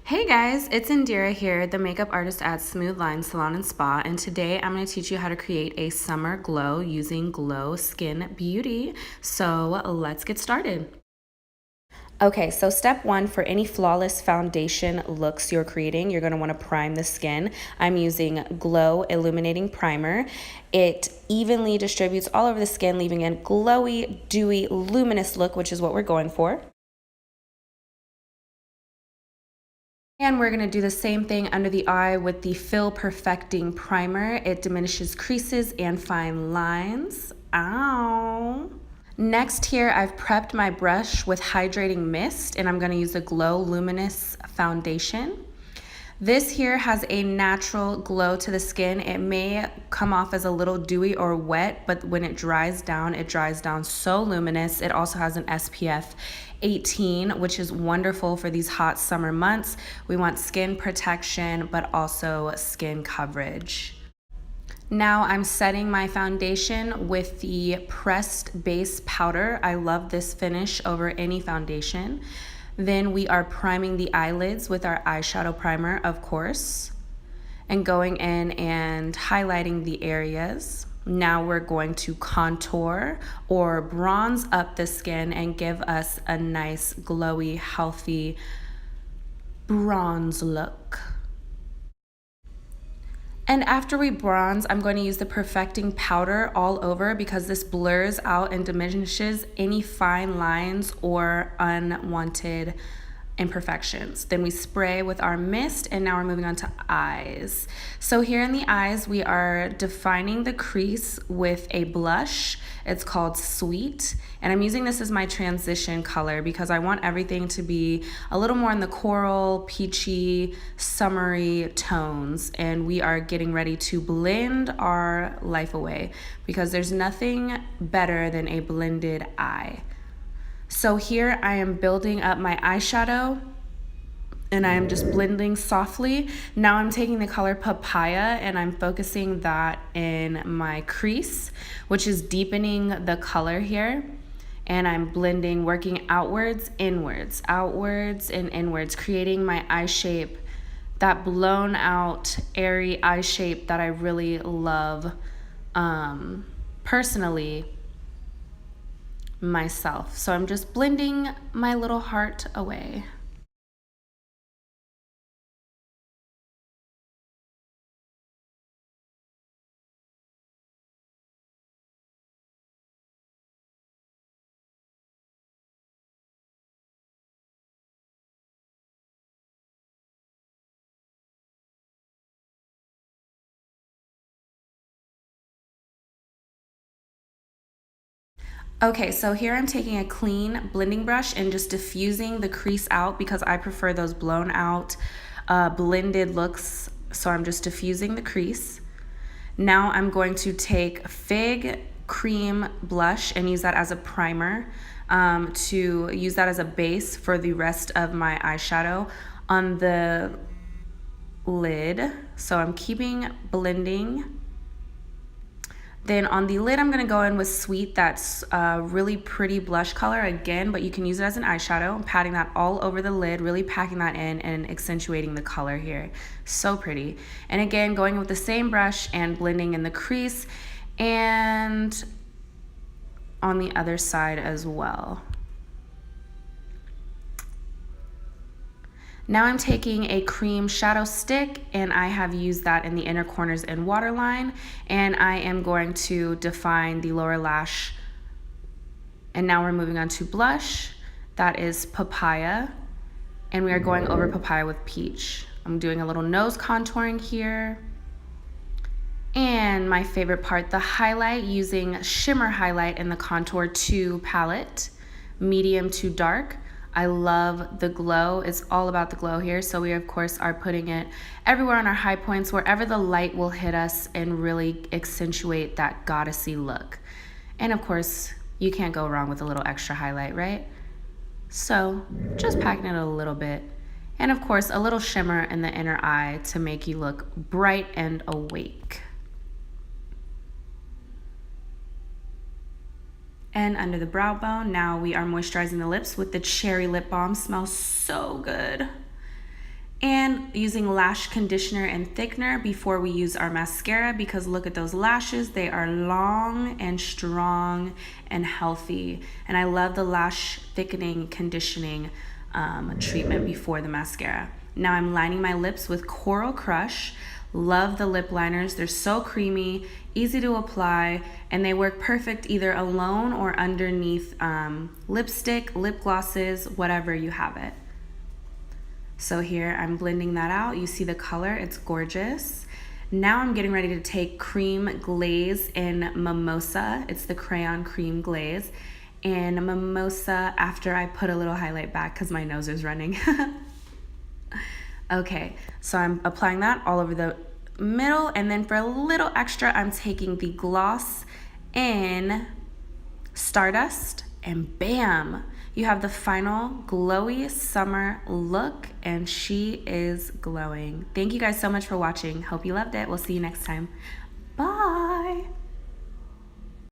Hey guys, it's Indira here, the makeup artist at Smooth Line Salon and Spa, and today I'm going to teach you how to create a summer glow using Glo Skin Beauty. So let's get started. Okay, so step one, for any flawless foundation looks you're creating, you're going to want to prime the skin. I'm using Glow Illuminating Primer. It evenly distributes all over the skin, leaving a glowy, dewy, luminous look, which is what we're going for. And we're going to do the same thing under the eye with the Fill Perfecting Primer. It diminishes creases and fine lines. Ow. Next here, I've prepped my brush with Hydrating Mist, and I'm going to use the Glow Luminous Foundation. This here has a natural glow to the skin. It may come off as a little dewy or wet, but when it dries down so luminous. It also has an SPF 18, which is wonderful for these hot summer months. We want skin protection, but also skin coverage. Now I'm setting my foundation with the pressed base powder. I love this finish over any foundation. Then we are priming the eyelids with our eyeshadow primer, of course, and going in and highlighting the areas. Now we're going to contour or bronze up the skin and give us a nice, glowy, healthy bronze look. And after we bronze, I'm going to use the perfecting powder all over because this blurs out and diminishes any fine lines or unwanted imperfections. Then we spray with our mist, and now we're moving on to eyes. So here in the eyes, we are defining the crease with a blush. It's called Sweet, and I'm using this as my transition color because I want everything to be a little more in the coral, peachy, summery tones, and we are getting ready to blend our life away because there's nothing better than a blended eye. So here I am building up my eyeshadow and I am just blending softly. Now I'm taking the color Papaya and I'm focusing that in my crease, which is deepening the color here. And I'm blending, working outwards, inwards, outwards and inwards, creating my eye shape, that blown out, airy eye shape that I really love personally myself. So I'm just blending my little heart away. Okay, so here I'm taking a clean blending brush and just diffusing the crease out because I prefer those blown out, blended looks. So I'm just diffusing the crease. Now I'm going to take Fig Cream Blush and use that as a primer to use that as a base for the rest of my eyeshadow on the lid. So I'm keeping blending. Then on the lid, I'm going to go in with Sweet. That's a really pretty blush color again, but you can use it as an eyeshadow. I'm patting that all over the lid, really packing that in and accentuating the color here. So pretty. And again, going with the same brush and blending in the crease and on the other side as well. Now I'm taking a cream shadow stick and I have used that in the inner corners and waterline, and I am going to define the lower lash. And now we're moving on to blush. That is Papaya, and we are going over Papaya with Peach. I'm doing a little nose contouring here. And my favorite part, the highlight, using Shimmer Highlight in the Contour 2 palette, medium to dark. I love the glow. It's all about the glow here. So we, of course, are putting it everywhere on our high points, wherever the light will hit us and really accentuate that goddessy look. And of course, you can't go wrong with a little extra highlight, right? So just packing it a little bit. And of course, a little shimmer in the inner eye to make you look bright and awake. And under the brow bone, now we are moisturizing the lips with the Cherry Lip Balm. Smells so good. using lash conditioner and thickener before we use our mascara, because look at those lashes. They are long and strong and healthy. And I love the lash thickening conditioning treatment before the mascara. Now I'm lining my lips with Coral Crush. Love the lip liners. They're so creamy, easy to apply, and they work perfect either alone or underneath lipstick, lip glosses, whatever you have it. So here I'm blending that out. You see the color, it's gorgeous. Now I'm getting ready to take Cream Glaze in Mimosa. It's the Crayon Cream Glaze. And Mimosa after I put a little highlight back because my nose is running. Okay, so I'm applying that all over the middle, and then for a little extra, I'm taking the gloss in Stardust, and bam! You have the final glowy summer look, and she is glowing. Thank you guys so much for watching. Hope you loved it. We'll see you next time.